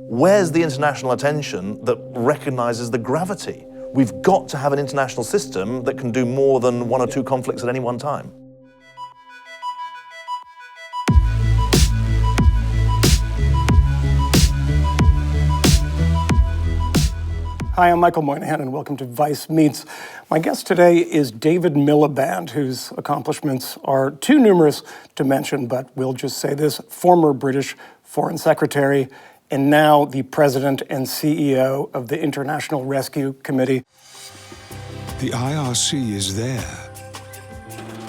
Where's the international attention that recognizes the gravity? We've got to have an international system that can do more than one or two conflicts at any one time. Hi, I'm Michael Moynihan, and welcome to Vice Meets. My guest today is David Miliband, whose accomplishments are too numerous to mention, but we'll just say this: former British Foreign Secretary, and now the President and CEO of the International Rescue Committee. The IRC is there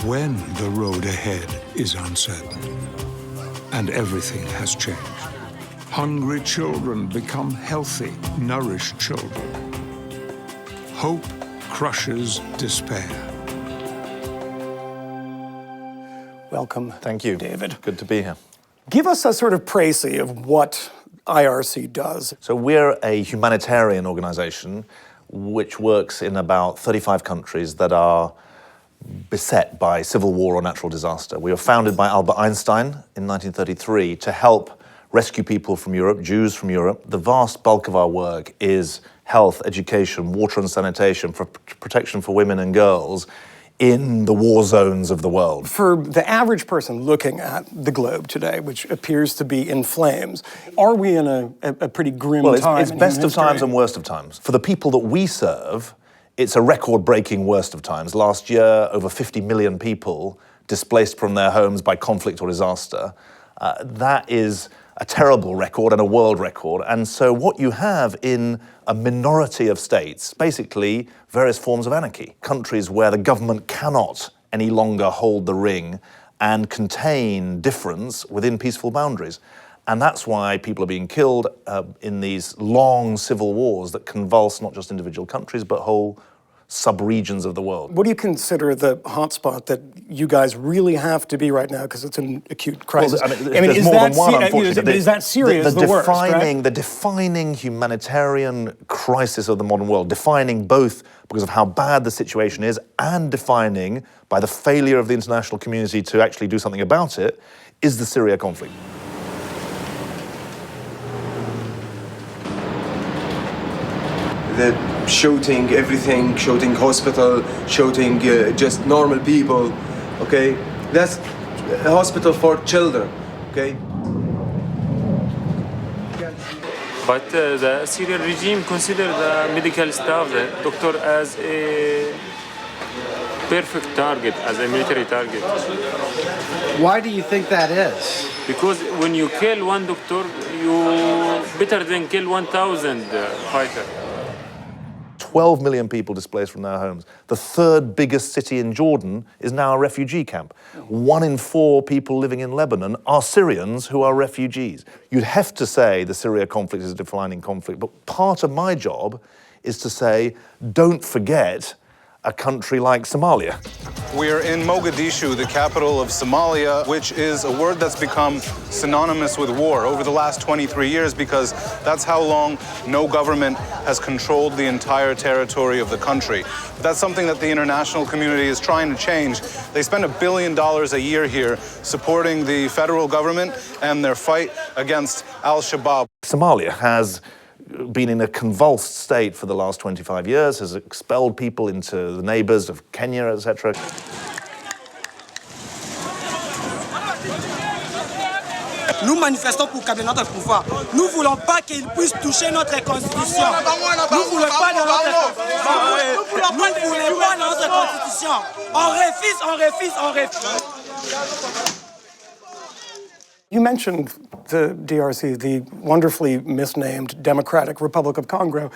when the road ahead is uncertain, and everything has changed. Hungry children become healthy, nourished children. Hope crushes despair. Welcome. Thank you, David. Good to be here. Give us a sort of précis of what IRC does. So we're a humanitarian organization which works in about 35 countries that are beset by civil war or natural disaster. We were founded by Albert Einstein in 1933 to help rescue people from Europe, Jews from Europe. The vast bulk of our work is health, education, water and sanitation, for protection for women and girls in the war zones of the world. For the average person looking at the globe today, which appears to be in flames, are we in a pretty grim time? It's best of times and worst of times. For the people that we serve, it's a record-breaking worst of times. Last year, over 50 million people displaced from their homes by conflict or disaster. That is a terrible record and a world record. And so what you have in a minority of states, basically various forms of anarchy, countries where the government cannot any longer hold the ring and contain difference within peaceful boundaries. And that's why people are being killed in these long civil wars that convulse not just individual countries, but whole sub-regions of the world. What do you consider the hotspot that you guys really have to be right now, because it's an acute crisis? Well, there's more than one, unfortunately. Is that Syria is the worst, right? The defining humanitarian crisis of the modern world, defining both because of how bad the situation is and defining by the failure of the international community to actually do something about it, is the Syria conflict. The shooting everything, shooting hospital, shooting just normal people, okay? That's a hospital for children, okay? But the Syrian regime considers the medical staff, the doctor, as a perfect target, as a military target. Why do you think that is? Because when you kill one doctor, you better than kill 1,000 fighters. 12 million people displaced from their homes. The third biggest city in Jordan is now a refugee camp. 1 in 4 people living in Lebanon are Syrians who are refugees. You'd have to say the Syria conflict is a defining conflict, but part of my job is to say, don't forget a country like Somalia. We're in Mogadishu, the capital of Somalia, which is a word that's become synonymous with war over the last 23 years because that's how long no government has controlled the entire territory of the country. That's something that the international community is trying to change. They spend $1 billion a year here supporting the federal government and their fight against al-Shabaab. Somalia has been in a convulsed state for the last 25 years, has expelled people into the neighbors of Kenya, etc. Nous manifestons pour câbler notre pouvoir. Nous ne voulons pas qu'il puisse toucher notre constitution. Nous ne voulons pas de notre constitution. Nous ne voulons pas de notre constitution. On refuse, on refuse, on refuse. You mentioned the DRC, the wonderfully misnamed Democratic Republic of Congo.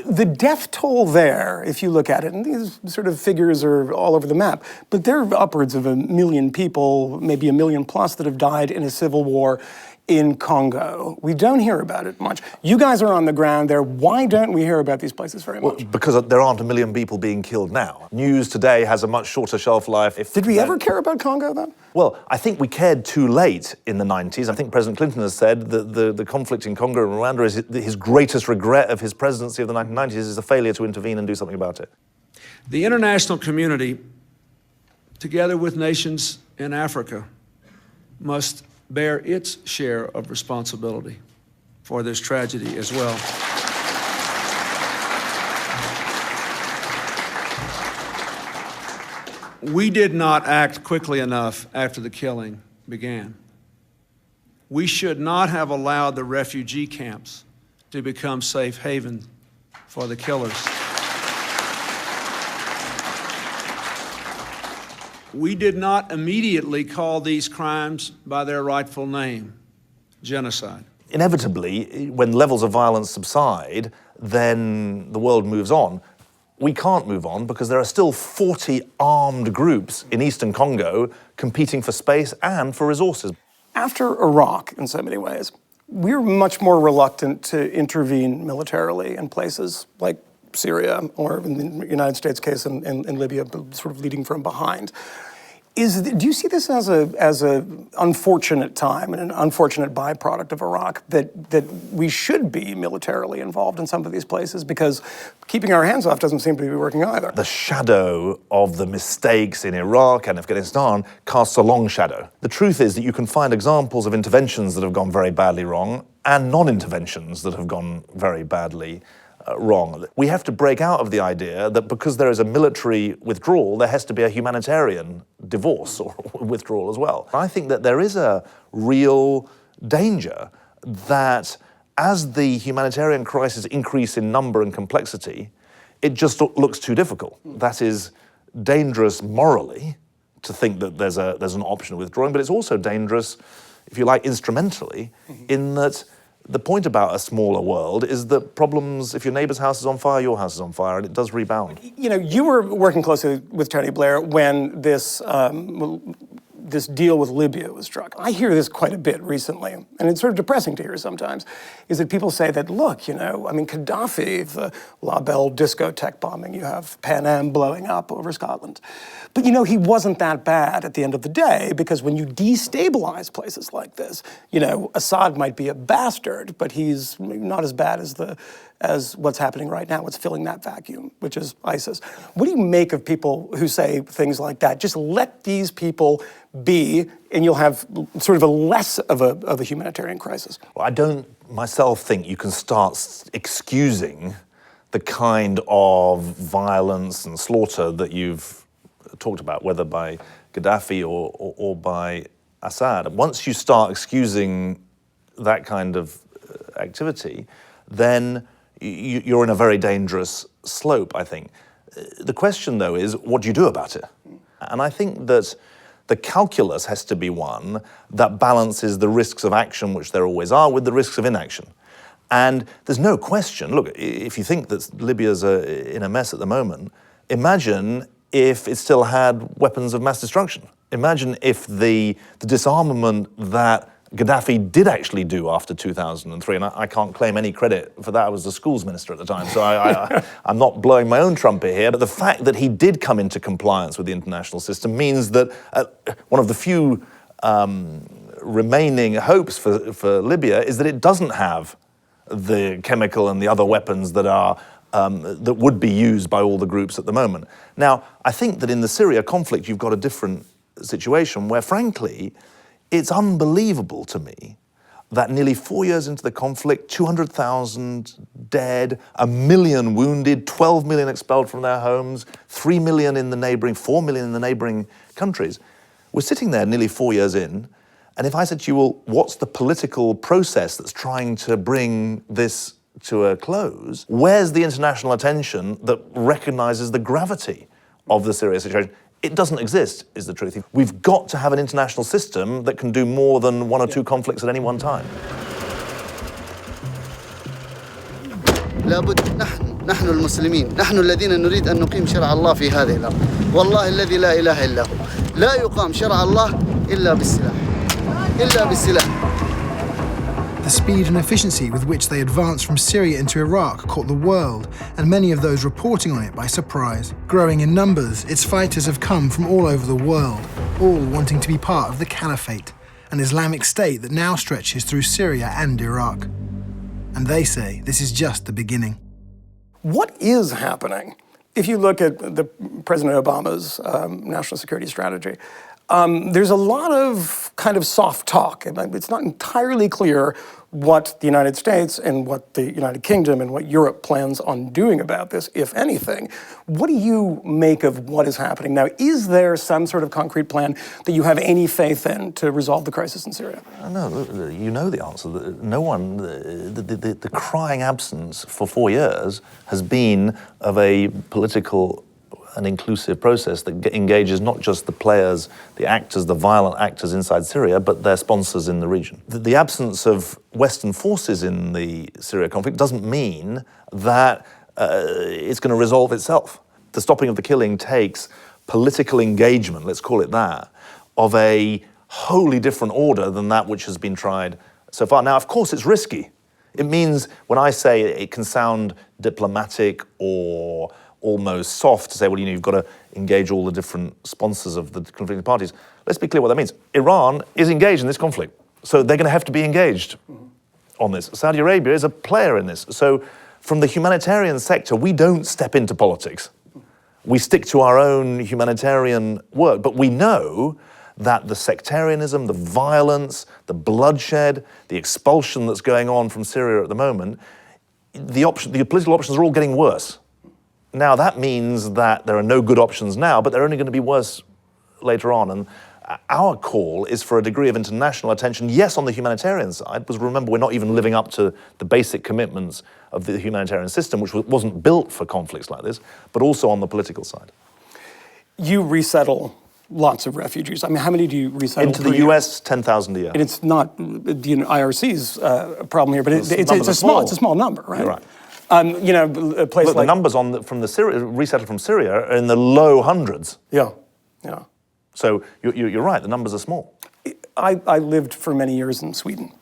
The death toll there, if you look at it, and these sort of figures are all over the map, but there are upwards of 1 million people, maybe 1 million plus, that have died in a civil war in Congo. We don't hear about it much. You guys are on the ground there. Why don't we hear about these places very much? Well, because there aren't 1 million people being killed now. News today has a much shorter shelf life. Did we ever care about Congo, then? Well, I think we cared too late in the 90s. I think President Clinton has said that the conflict in Congo and Rwanda is his greatest regret of his presidency of the 1990s is the failure to intervene and do something about it. The international community, together with nations in Africa, must bear its share of responsibility for this tragedy as well. We did not act quickly enough after the killing began. We should not have allowed the refugee camps to become safe haven for the killers. We did not immediately call these crimes by their rightful name, genocide. Inevitably, when levels of violence subside, then the world moves on. We can't move on because there are still 40 armed groups in eastern Congo competing for space and for resources. After Iraq, in so many ways, we're much more reluctant to intervene militarily in places like Syria, or in the United States case in Libya, sort of leading from behind. Do you see this as a unfortunate time and an unfortunate byproduct of Iraq, that we should be militarily involved in some of these places, because keeping our hands off doesn't seem to be working either? The shadow of the mistakes in Iraq and Afghanistan casts a long shadow. The truth is that you can find examples of interventions that have gone very badly wrong and non-interventions that have gone very badly wrong. We have to break out of the idea that because there is a military withdrawal, there has to be a humanitarian divorce or withdrawal as well. I think that there is a real danger that as the humanitarian crisis increase in number and complexity, it just looks too difficult. That is dangerous morally, to think that there's an option of withdrawing, but it's also dangerous, if you like, instrumentally, in that the point about a smaller world is that problems, if your neighbour's house is on fire, your house is on fire, and it does rebound. You know, you were working closely with Tony Blair when this deal with Libya was struck. I hear this quite a bit recently, and it's sort of depressing to hear sometimes, is that people say that, look, you know, I mean, Gaddafi, the La Belle discotheque bombing, you have Pan Am blowing up over Scotland. But, you know, he wasn't that bad at the end of the day, because when you destabilize places like this, you know, Assad might be a bastard, but he's not as bad as what's happening right now, what's filling that vacuum, which is ISIS. What do you make of people who say things like that? Just let these people be, and you'll have sort of a less of a humanitarian crisis. Well, I don't myself think you can start excusing the kind of violence and slaughter that you've talked about, whether by Gaddafi or by Assad. Once you start excusing that kind of activity, then you're in a very dangerous slope, I think. The question, though, is what do you do about it? And I think that the calculus has to be one that balances the risks of action, which there always are, with the risks of inaction. And there's no question, look, if you think that Libya's in a mess at the moment, imagine if it still had weapons of mass destruction. Imagine if the disarmament that Gaddafi did actually do after 2003, and I can't claim any credit for that. I was the schools minister at the time, so I'm not blowing my own trumpet here, but the fact that he did come into compliance with the international system means that one of the few remaining hopes for Libya is that it doesn't have the chemical and the other weapons that are that would be used by all the groups at the moment. Now, I think that in the Syria conflict, you've got a different situation where, frankly, it's unbelievable to me that nearly 4 years into the conflict, 200,000 dead, 1 million wounded, 12 million expelled from their homes, 3 million in the neighboring, 4 million in the neighboring countries. We're sitting there nearly 4 years in, and if I said to you, well, what's the political process that's trying to bring this to a close? Where's the international attention that recognizes the gravity of the Syria situation? It doesn't exist, is the truth. We've got to have an international system that can do more than one or two conflicts at any one time. لابد نحن المسلمين نحن الذين نريد أن نقيم شرع الله في هذه الأرض والله الذي لا إله إلا هو لا يقام شرع الله إلا بالسلاح. The speed and efficiency with which they advanced from Syria into Iraq caught the world and many of those reporting on it by surprise. Growing in numbers, its fighters have come from all over the world, all wanting to be part of the Caliphate, an Islamic state that now stretches through Syria and Iraq. And they say this is just the beginning. What is happening? If you look at President Obama's national security strategy, There's a lot of kind of soft talk, and it's not entirely clear what the United States and what the United Kingdom and what Europe plans on doing about this, if anything. What do you make of what is happening now? Is there some sort of concrete plan that you have any faith in to resolve the crisis in Syria? No, you know the answer. No one, the crying absence for 4 years has been of a political an inclusive process that engages not just the players, the actors, the violent actors inside Syria, but their sponsors in the region. The absence of Western forces in the Syria conflict doesn't mean that it's going to resolve itself. The stopping of the killing takes political engagement, let's call it that, of a wholly different order than that which has been tried so far. Now, of course, it's risky. It means, when I say it can sound diplomatic or almost soft to say, well, you've got to engage all the different sponsors of the conflicting parties. Let's be clear what that means. Iran is engaged in this conflict, so they're going to have to be engaged on this. Saudi Arabia is a player in this. So from the humanitarian sector, we don't step into politics. We stick to our own humanitarian work, but we know that the sectarianism, the violence, the bloodshed, the expulsion that's going on from Syria at the moment, the political options are all getting worse. Now, that means that there are no good options now, but they're only going to be worse later on. And our call is for a degree of international attention, yes, on the humanitarian side, because remember, we're not even living up to the basic commitments of the humanitarian system, which wasn't built for conflicts like this, but also on the political side. You resettle lots of refugees. I mean, how many do you resettle? Into the US, 10,000 a year. And it's not the IRC's problem here, but it's a small number, right? You're right. A place Look, like... the numbers from the resettled from Syria are in the low hundreds. Yeah. So you're right, the numbers are small. I lived for many years in Sweden,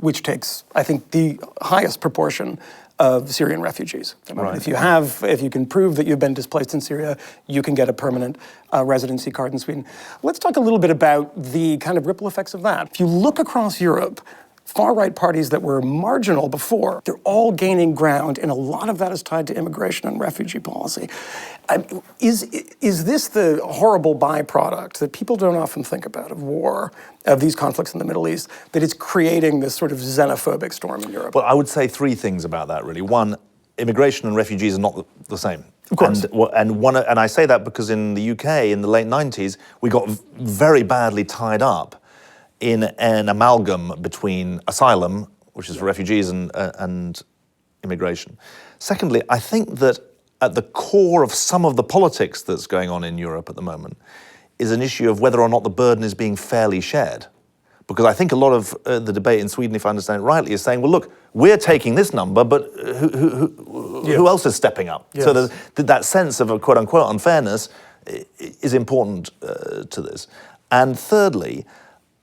which takes, I think, the highest proportion of Syrian refugees. Right. If you can prove that you've been displaced in Syria, you can get a permanent residency card in Sweden. Let's talk a little bit about the kind of ripple effects of that. If you look across Europe, far-right parties that were marginal before, they're all gaining ground, and a lot of that is tied to immigration and refugee policy. Is this the horrible byproduct that people don't often think about of war, of these conflicts in the Middle East, that it's creating this sort of xenophobic storm in Europe? Well, I would say three things about that, really. One, immigration and refugees are not the same. Of course. And I say that because in the UK, in the late 90s, we got very badly tied up in an amalgam between asylum, which is for refugees, and immigration. Secondly, I think that at the core of some of the politics that's going on in Europe at the moment is an issue of whether or not the burden is being fairly shared. Because I think a lot of the debate in Sweden, if I understand it rightly, is saying, well, look, we're taking this number, but who else is stepping up? Yes. So that sense of a quote-unquote unfairness is important to this. And thirdly,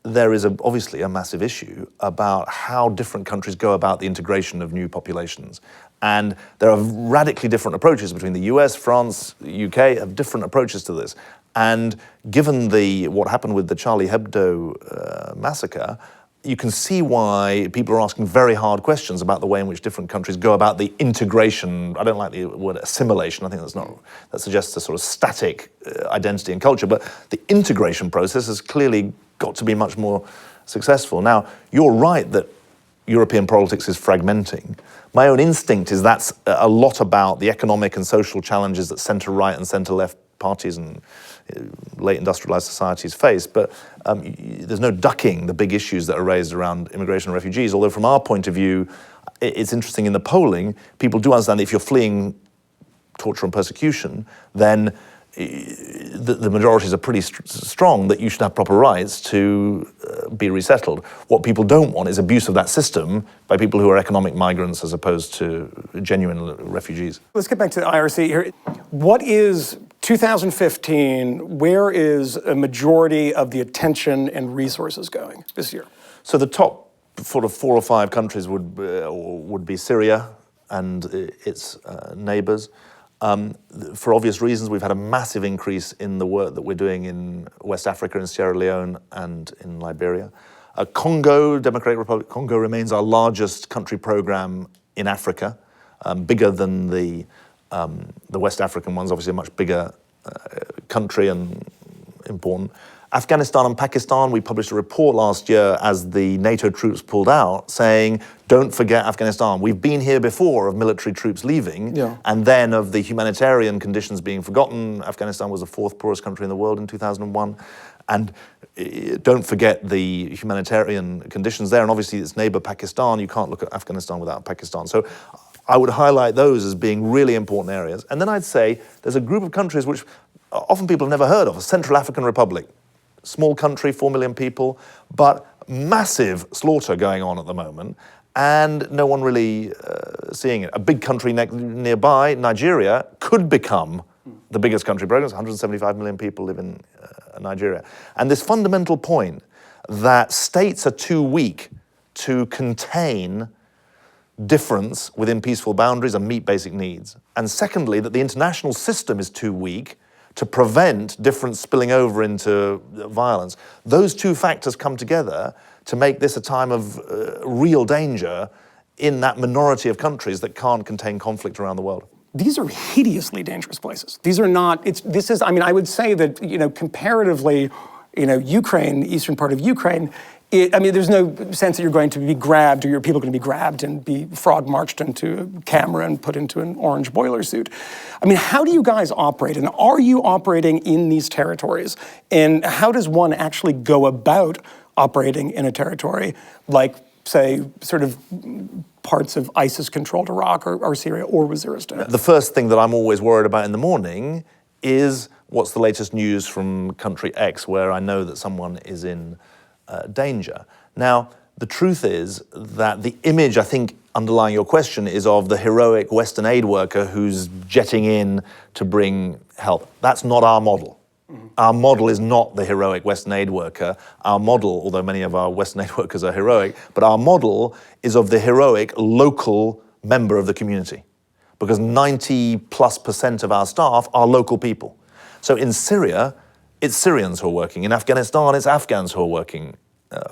there is obviously a massive issue about how different countries go about the integration of new populations. And there are radically different approaches between the US, France, UK, have different approaches to this. And given what happened with the Charlie Hebdo massacre, you can see why people are asking very hard questions about the way in which different countries go about the integration. I don't like the word assimilation. I think that suggests a sort of static identity and culture. But the integration process has clearly got to be much more successful. Now, you're right that European politics is fragmenting. My own instinct is that's a lot about the economic and social challenges that centre-right and centre-left parties and late industrialized societies face, but there's no ducking the big issues that are raised around immigration and refugees, although from our point of view, it's interesting in the polling, people do understand that if you're fleeing torture and persecution, then the majorities are pretty strong that you should have proper rights to be resettled. What people don't want is abuse of that system by people who are economic migrants as opposed to genuine refugees. Let's get back to the IRC here. What is 2015, where is a majority of the attention and resources going this year? So the top sort of 4 or 5 countries would be Syria and its neighbours. For obvious reasons, we've had a massive increase in the work that we're doing in West Africa, in Sierra Leone and in Liberia. Congo, Democratic Republic of Congo, remains our largest country program in Africa, bigger than the West African ones, obviously a much bigger country and important. Afghanistan and Pakistan, we published a report last year as the NATO troops pulled out saying, don't forget Afghanistan. We've been here before of military troops leaving and then of the humanitarian conditions being forgotten. Afghanistan was the 4th poorest country in the world in 2001. And don't forget the humanitarian conditions there. And obviously its neighbor Pakistan, you can't look at Afghanistan without Pakistan. So I would highlight those as being really important areas. And then I'd say there's a group of countries which often people have never heard of, Central African Republic. Small country, 4 million people, but massive slaughter going on at the moment, and no one really seeing it. A big country nearby, Nigeria, could become the biggest country. 175 million people live in Nigeria. And this fundamental point that states are too weak to contain difference within peaceful boundaries and meet basic needs. And secondly, that the international system is too weak to prevent difference spilling over into violence. Those two factors come together to make this a time of real danger in that minority of countries that can't contain conflict around the world. These are hideously dangerous places. These are not, I mean, I would say that, comparatively, Ukraine, the eastern part of Ukraine, there's no sense that you're going to be grabbed or your people are going to be grabbed and be frog marched into a camera and put into an orange boiler suit. I mean, how do you guys operate? And are you operating in these territories? And how does one actually go about operating in a territory like, say, sort of parts of ISIS-controlled Iraq or Syria or Waziristan? The first thing that I'm always worried about in the morning is what's the latest news from country X, where I know that someone is in danger. Now, the truth is that the image, I think, underlying your question is of the heroic Western aid worker who's jetting in to bring help. That's not our model. Our model is not the heroic Western aid worker. Our model, although many of our Western aid workers are heroic, but our model is of the heroic local member of the community, because 90+% of our staff are local people. So in Syria, it's Syrians who are working. In Afghanistan, it's Afghans who are working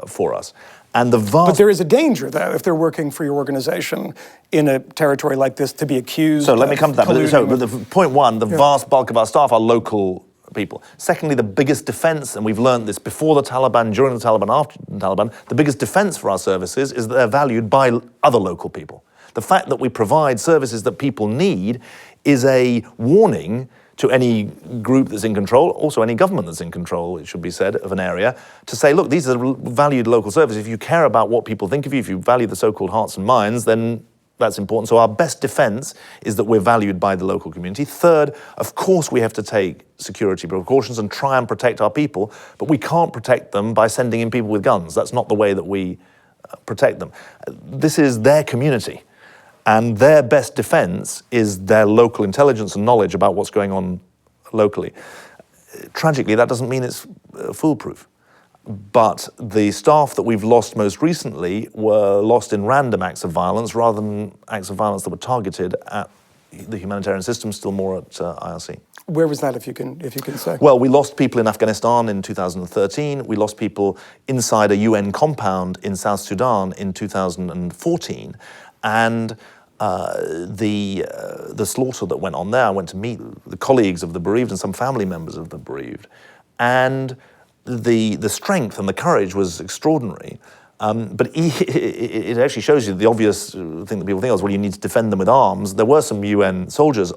for us. And But there is a danger, though, if they're working for your organization in a territory like this, to be accused. So let me come to that. But point one, the vast bulk of our staff are local people. Secondly, the biggest defense, and we've learned this before the Taliban, during the Taliban, after the Taliban, the biggest defense for our services is that they're valued by other local people. The fact that we provide services that people need is a warning to any group that's in control, also any government that's in control, it should be said, of an area, to say, look, these are valued local services. If you care about what people think of you, if you value the so-called hearts and minds, then that's important. So our best defense is that we're valued by the local community. Third, of course, we have to take security precautions and try and protect our people, but we can't protect them by sending in people with guns. That's not the way that we protect them. This is their community. And their best defense is their local intelligence and knowledge about what's going on locally. Tragically, that doesn't mean it's foolproof. But the staff that we've lost most recently were lost in random acts of violence rather than acts of violence that were targeted at the humanitarian system, still more at IRC. Where was that, if you can say? Well, we lost people in Afghanistan in 2013. We lost people inside a UN compound in South Sudan in 2014. And the slaughter that went on there, I went to meet the colleagues of the bereaved and some family members of the bereaved. And the strength and the courage was extraordinary. But it actually shows you the obvious thing that people think of, well, you need to defend them with arms. There were some UN soldiers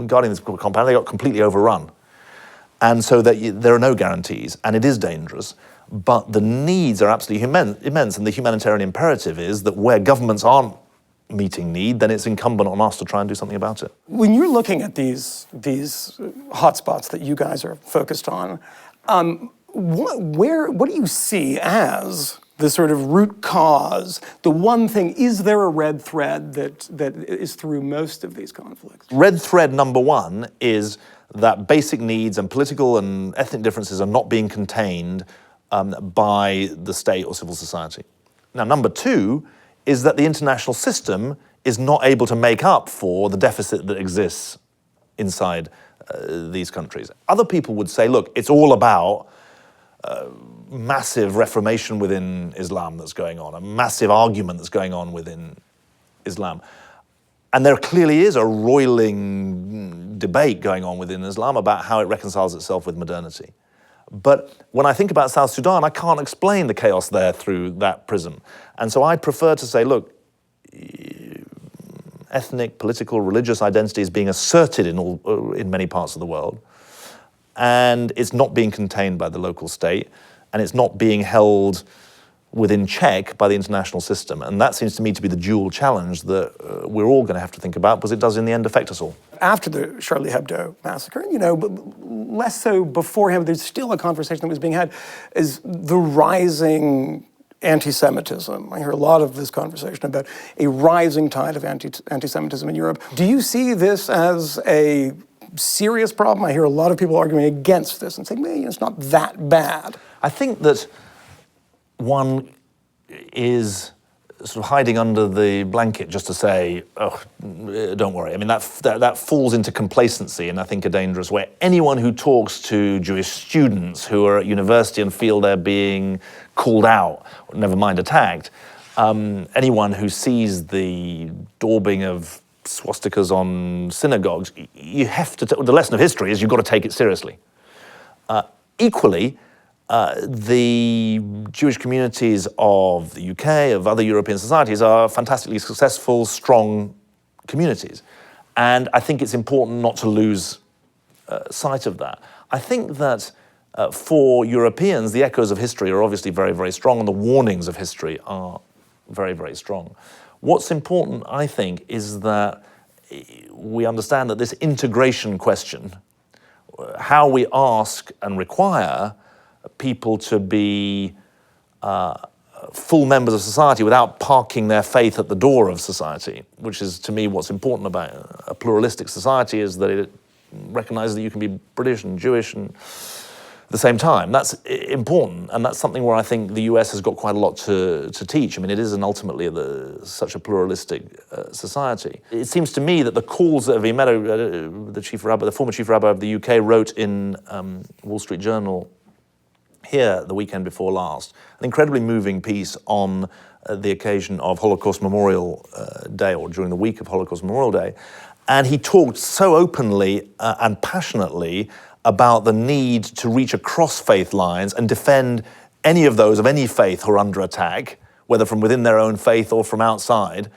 guarding this compound. They got completely overrun. And so there are no guarantees, and it is dangerous. But the needs are absolutely immense, and the humanitarian imperative is that where governments aren't meeting need, then it's incumbent on us to try and do something about it. When you're looking at these hotspots that you guys are focused on, what do you see as the sort of root cause, the one thing? Is there a red thread that is through most of these conflicts? Red thread number one is that basic needs and political and ethnic differences are not being contained by the state or civil society. Now, number two is that the international system is not able to make up for the deficit that exists inside these countries. Other people would say, look, it's all about massive reformation within Islam that's going on, a massive argument that's going on within Islam. And there clearly is a roiling debate going on within Islam about how it reconciles itself with modernity. But when I think about South Sudan, I can't explain the chaos there through that prism. And so I prefer to say, look, ethnic, political, religious identity is being asserted in many parts of the world, and it's not being contained by the local state, and it's not being held within check by the international system. And that seems to me to be the dual challenge that we're all going to have to think about, because it does in the end affect us all. After the Charlie Hebdo massacre, but less so beforehand, there's still a conversation that was being had, is the rising anti-Semitism. I hear a lot of this conversation about a rising tide of anti-Semitism in Europe. Do you see this as a serious problem? I hear a lot of people arguing against this and saying, it's not that bad. I think that one is sort of hiding under the blanket just to say, oh, don't worry. I mean, that falls into complacency, and I think a dangerous way. Anyone who talks to Jewish students who are at university and feel they're being called out, never mind attacked, anyone who sees the daubing of swastikas on synagogues, you have to, the lesson of history is you've got to take it seriously. Equally, the Jewish communities of the UK, of other European societies, are fantastically successful, strong communities. And I think it's important not to lose sight of that. I think that for Europeans, the echoes of history are obviously very, very strong, and the warnings of history are very, very strong. What's important, I think, is that we understand that this integration question, how we ask and require people to be full members of society without parking their faith at the door of society, which is, to me, what's important about a pluralistic society, is that it recognizes that you can be British and Jewish and at the same time. That's important, and that's something where I think the US has got quite a lot to teach. I mean, it is ultimately such a pluralistic society. It seems to me that the calls that Avi Meadow, the former chief rabbi of the UK, wrote in Wall Street Journal here the weekend before last, an incredibly moving piece on the occasion of Holocaust Memorial Day, or during the week of Holocaust Memorial Day, and he talked so openly and passionately about the need to reach across faith lines and defend any of those of any faith who are under attack, whether from within their own faith or from outside,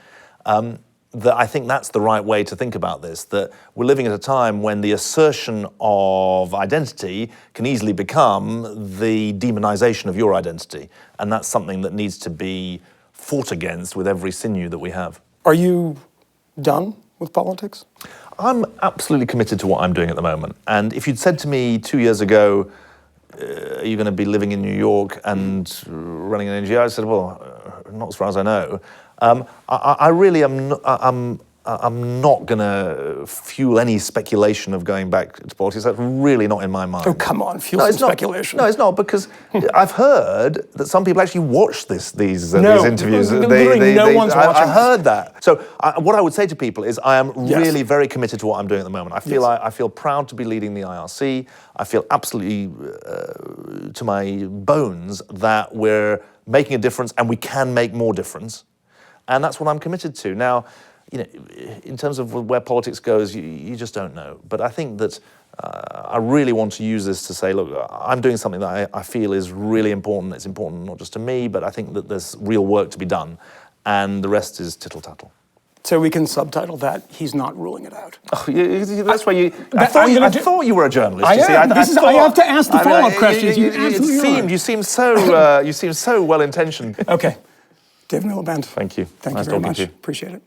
that I think that's the right way to think about this, that we're living at a time when the assertion of identity can easily become the demonization of your identity. And that's something that needs to be fought against with every sinew that we have. Are you done with politics? I'm absolutely committed to what I'm doing at the moment. And if you'd said to me 2 years ago, are you going to be living in New York and running an NGO? I said, well, not as far as I know. I really am. I'm not going to fuel any speculation of going back to politics. That's really not in my mind. Oh, come on, fuel some speculation. No, it's not, because I've heard that some people actually watch these interviews. No one's watching. I heard that. So what I would say to people is I am really very committed to what I'm doing at the moment. I feel proud to be leading the IRC. I feel absolutely to my bones that we're making a difference, and we can make more difference. And that's what I'm committed to. Now, in terms of where politics goes, you just don't know. But I think that I really want to use this to say, look, I'm doing something that I feel is really important. It's important not just to me, but I think that there's real work to be done. And the rest is tittle-tattle. So we can subtitle that, he's not ruling it out. Oh, that's why you... I thought you were a journalist. I am. I have to ask the follow-up questions. You seem so well-intentioned. Okay. David Miliband. Thank you. Thank you very much. Appreciate it.